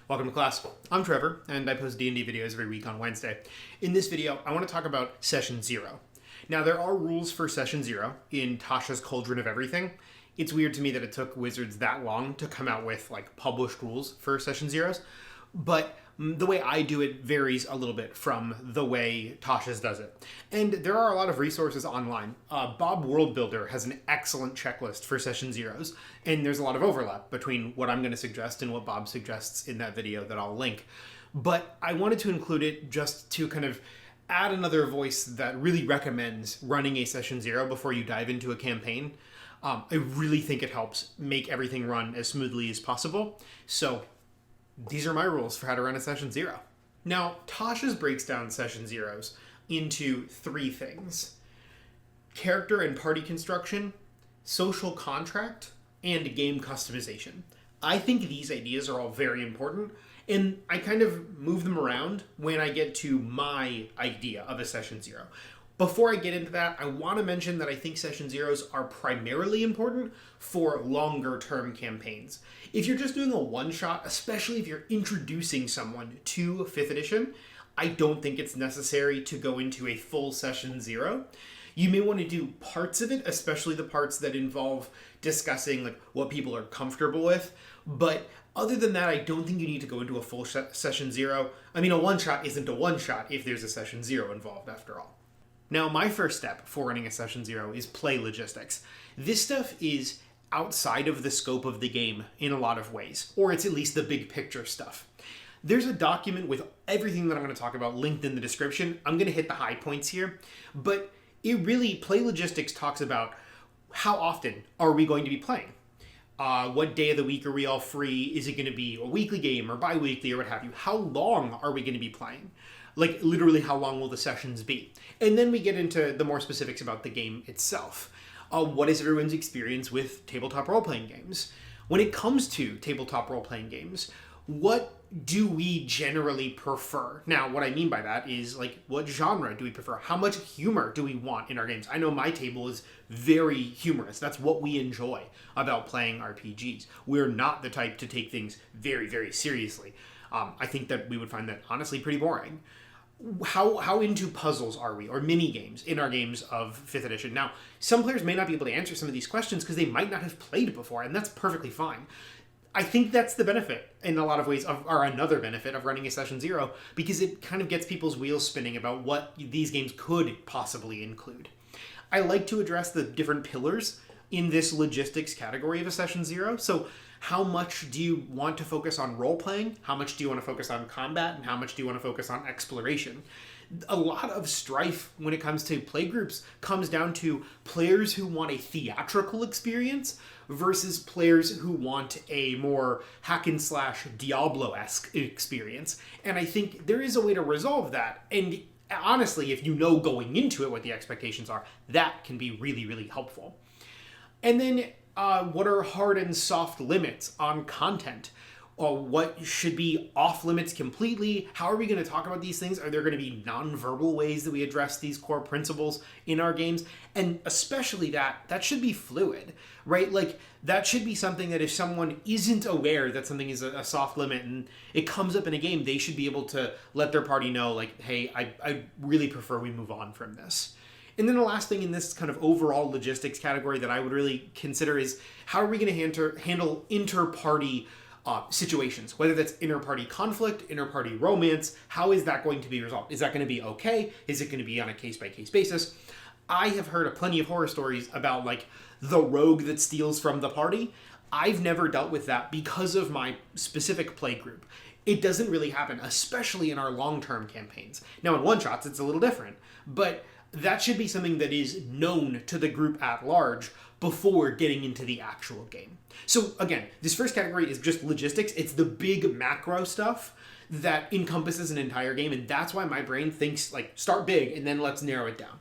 Welcome to class. I'm Trevor, and I post D&D videos every week on Wednesday. In this video, I want to talk about Session 0. Now, there are rules for Session 0 in Tasha's Cauldron of Everything. It's weird to me that it took Wizards that long to come out with, published rules for Session 0s, but the way I do it varies a little bit from the way Tasha's does it. And there are a lot of resources online. Bob Worldbuilder has an excellent checklist for Session 0s, and there's a lot of overlap between what I'm going to suggest and what Bob suggests in that video that I'll link. But I wanted to include it just to kind of add another voice that really recommends running a Session 0 before you dive into a campaign. I really think it helps make everything run as smoothly as possible. So these are my rules for how to run a Session 0. Now, Tasha's breaks down Session 0s into three things: character and party construction, social contract, and game customization. I think these ideas are all very important, and I kind of move them around when I get to my idea of a Session 0. Before I get into that, I want to mention that I think Session 0s are primarily important for longer term campaigns. If you're just doing a one-shot, especially if you're introducing someone to 5th edition, I don't think it's necessary to go into a full Session 0. You may want to do parts of it, especially the parts that involve discussing what people are comfortable with, but other than that, I don't think you need to go into a full Session 0. I mean, a one-shot isn't a one-shot if there's a Session 0 involved, after all. Now, my first step for running a Session 0 is play logistics. This stuff is outside of the scope of the game in a lot of ways, or it's at least the big picture stuff. There's a document with everything that I'm going to talk about linked in the description. I'm going to hit the high points here, but play logistics talks about how often are we going to be playing? What day of the week are we all free? Is it going to be a weekly game or bi-weekly or what have you? How long are we going to be playing? Literally, how long will the sessions be? And then we get into the more specifics about the game itself. What is everyone's experience with tabletop role-playing games? When it comes to tabletop role-playing games, what do we generally prefer? Now, what I mean by that is, what genre do we prefer? How much humor do we want in our games? I know my table is very humorous. That's what we enjoy about playing RPGs. We're not the type to take things very, very seriously. I think that we would find that, honestly, pretty boring. How into puzzles are we, or mini games in our games of 5th edition? Now, some players may not be able to answer some of these questions because they might not have played before, and that's perfectly fine. I think that's the benefit, in a lot of ways, or another benefit of running a Session 0, because it kind of gets people's wheels spinning about what these games could possibly include. I like to address the different pillars in this logistics category of a Session 0. So how much do you want to focus on role-playing? How much do you want to focus on combat? And how much do you want to focus on exploration? A lot of strife when it comes to playgroups comes down to players who want a theatrical experience versus players who want a more hack-and-slash Diablo-esque experience. And I think there is a way to resolve that. And honestly, if you know going into it what the expectations are, that can be really, really helpful. And then what are hard and soft limits on content? What should be off limits completely? How are we going to talk about these things? Are there going to be non-verbal ways that we address these core principles in our games? And especially that should be fluid, right? That should be something that if someone isn't aware that something is a soft limit and it comes up in a game, they should be able to let their party know, hey, I really prefer we move on from this. And then the last thing in this kind of overall logistics category that I would really consider is how are we going to handle inter-party situations, whether that's inter-party conflict, inter-party romance. How is that going to be resolved? Is that going to be okay? Is it going to be on a case-by-case basis? I have heard plenty of horror stories about the rogue that steals from the party. I've never dealt with that because of my specific play group. It doesn't really happen, especially in our long-term campaigns. Now, in one-shots, it's a little different, but that should be something that is known to the group at large before getting into the actual game. So again, this first category is just logistics. It's the big macro stuff that encompasses an entire game, and that's why my brain thinks start big and then let's narrow it down.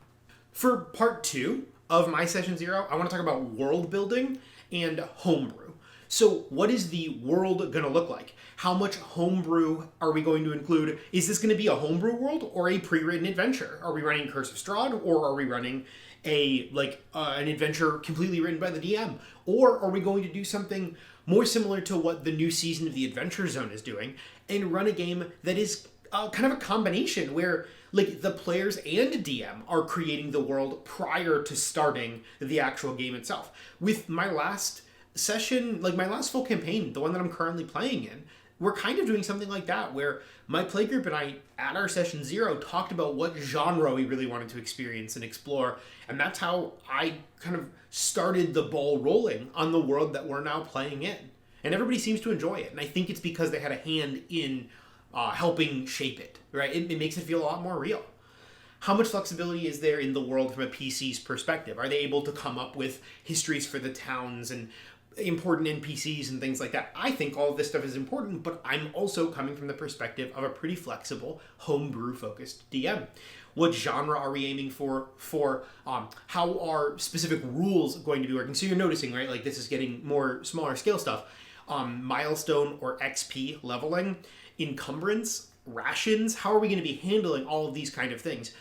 For part 2 of my Session 0, I want to talk about world building and homebrew. So what is the world going to look like? How much homebrew are we going to include? Is this going to be a homebrew world or a pre-written adventure? Are we running Curse of Strahd, or are we running an adventure completely written by the DM? Or are we going to do something more similar to what the new season of the Adventure Zone is doing, and run a game that is kind of a combination where like the players and DM are creating the world prior to starting the actual game itself. With my last session, like my last full campaign, the one that I'm currently playing in, we're kind of doing something like that, where my playgroup and I, at our session 0, talked about what genre we really wanted to experience and explore, and that's how I kind of started the ball rolling on the world that we're now playing in. And everybody seems to enjoy it, and I think it's because they had a hand in helping shape it, right? It makes it feel a lot more real. How much flexibility is there in the world from a PC's perspective? Are they able to come up with histories for the towns and important NPCs and things like that? I think all of this stuff is important, but I'm also coming from the perspective of a pretty flexible, homebrew-focused DM. What genre are we aiming for? How are specific rules going to be working? So you're noticing, right? Like this is getting more smaller scale stuff. Milestone or XP leveling, encumbrance, rations. How are we going to be handling all of these kind of things?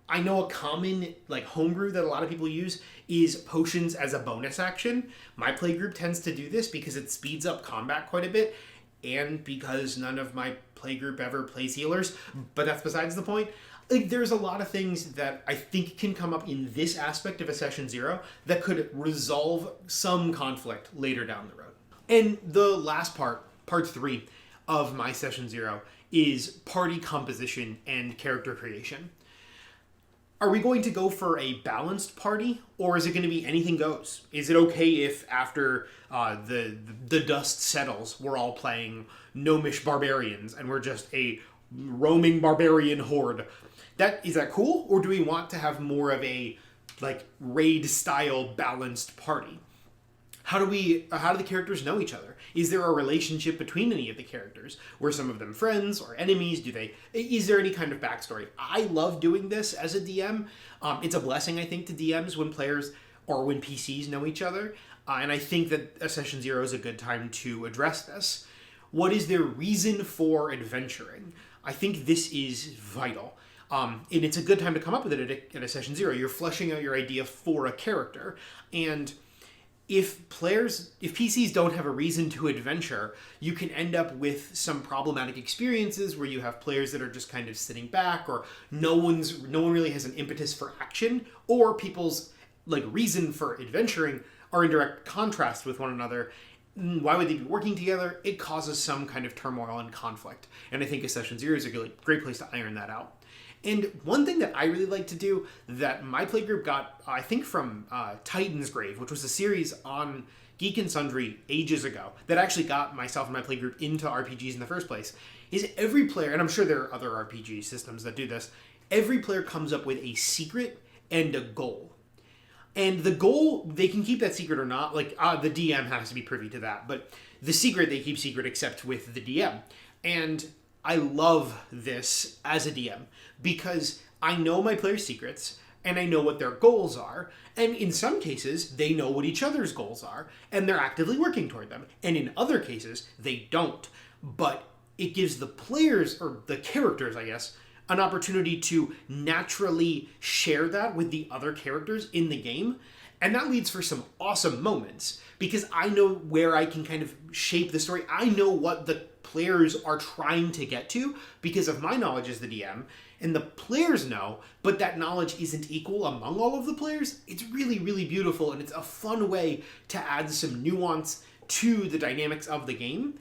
I know a common like homebrew that a lot of people use is potions as a bonus action. My playgroup tends to do this because it speeds up combat quite a bit, and because none of my playgroup ever plays healers, but that's besides the point. Like, there's a lot of things that I think can come up in this aspect of a session 0 that could resolve some conflict later down the road. And the last part 3 of my session 0 is party composition and character creation. Are we going to go for a balanced party, or is it going to be anything goes? Is it okay if after the dust settles, we're all playing gnomish barbarians and we're just a roaming barbarian horde? Is that cool, or do we want to have more of a like raid style balanced party? How do the characters know each other? Is there a relationship between any of the characters? Were some of them friends or enemies? Is there any kind of backstory? I love doing this as a DM. It's a blessing, I think, to DMs when players or when PCs know each other. And I think that a session 0 is a good time to address this. What is their reason for adventuring? I think this is vital. And it's a good time to come up with it at a session 0. You're fleshing out your idea for a character. And if PCs don't have a reason to adventure, you can end up with some problematic experiences where you have players that are just kind of sitting back, or no one really has an impetus for action, or people's like reason for adventuring are in direct contrast with one another. Why would they be working together? It causes some kind of turmoil and conflict. And I think a session 0 is a great place to iron that out. And one thing that I really like to do that my playgroup got, I think from Titan's Grave, which was a series on Geek and Sundry ages ago, that actually got myself and my playgroup into RPGs in the first place, is every player, and I'm sure there are other RPG systems that do this, every player comes up with a secret and a goal. And the goal, they can keep that secret or not, like the DM has to be privy to that, but the secret they keep secret except with the DM. And I love this as a DM because I know my players' secrets and I know what their goals are. And in some cases, they know what each other's goals are and they're actively working toward them. And in other cases, they don't. But it gives the players, or the characters, I guess, an opportunity to naturally share that with the other characters in the game. And that leads for some awesome moments because I know where I can kind of shape the story. I know what the players are trying to get to because of my knowledge as the DM, and the players know, but that knowledge isn't equal among all of the players. It's really, really beautiful, and it's a fun way to add some nuance to the dynamics of the game,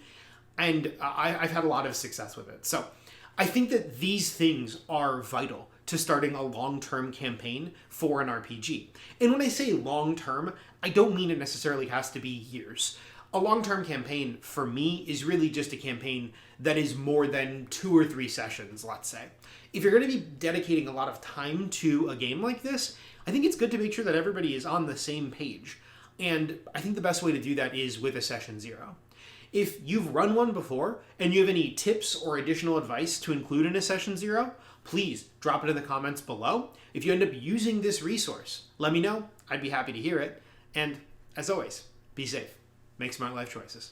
and I've had a lot of success with it. So I think that these things are vital to starting a long-term campaign for an RPG. And when I say long-term, I don't mean it necessarily has to be years. A long-term campaign, for me, is really just a campaign that is more than 2 or 3 sessions, let's say. If you're going to be dedicating a lot of time to a game like this, I think it's good to make sure that everybody is on the same page. And I think the best way to do that is with a session 0. If you've run one before and you have any tips or additional advice to include in a session 0, please drop it in the comments below. If you end up using this resource, let me know. I'd be happy to hear it. And as always, be safe. Make smart life choices.